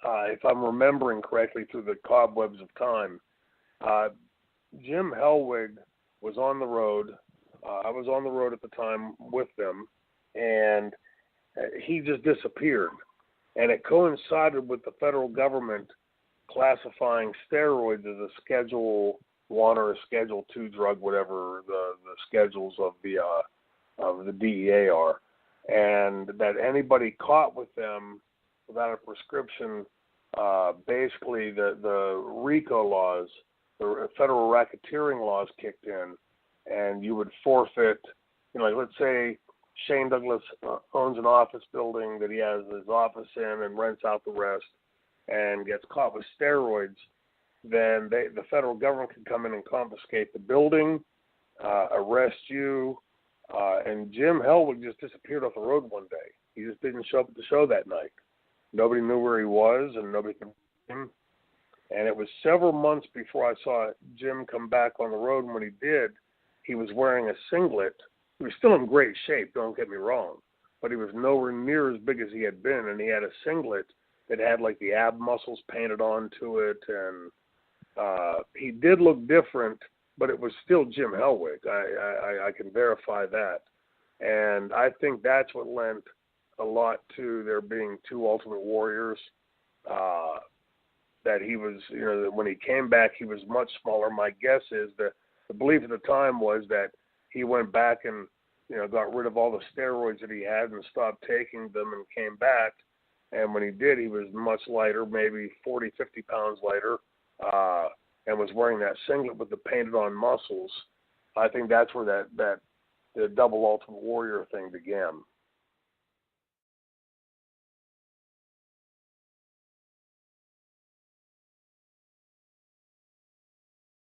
if I'm remembering correctly through the cobwebs of time, Jim Hellwig was on the road. I was on the road at the time with them, and he just disappeared. And it coincided with the federal government classifying steroids as a Schedule 1 or a Schedule 2 drug, whatever the schedules of the DEA are. And that anybody caught with them without a prescription, basically the RICO laws, the federal racketeering laws kicked in, and you would forfeit, like let's say Shane Douglas owns an office building that he has his office in and rents out the rest and gets caught with steroids, then the federal government can come in and confiscate the building, arrest you, and Jim Hellwig just disappeared off the road one day. He just didn't show up at the show that night. Nobody knew where he was, and nobody could find him. And it was several months before I saw Jim come back on the road, and when he did, he was wearing a singlet. He was still in great shape, don't get me wrong, but he was nowhere near as big as he had been, and he had a singlet that had like the ab muscles painted onto it, and he did look different, but it was still Jim Hellwig. I can verify that. And I think that's what lent a lot to there being two Ultimate Warriors. That he was, that when he came back, he was much smaller. My guess is that the belief at the time was that he went back and, got rid of all the steroids that he had and stopped taking them and came back. And when he did, he was much lighter, maybe 40, 50 pounds lighter, and was wearing that singlet with the painted on muscles. I think that's where the double Ultimate Warrior thing began.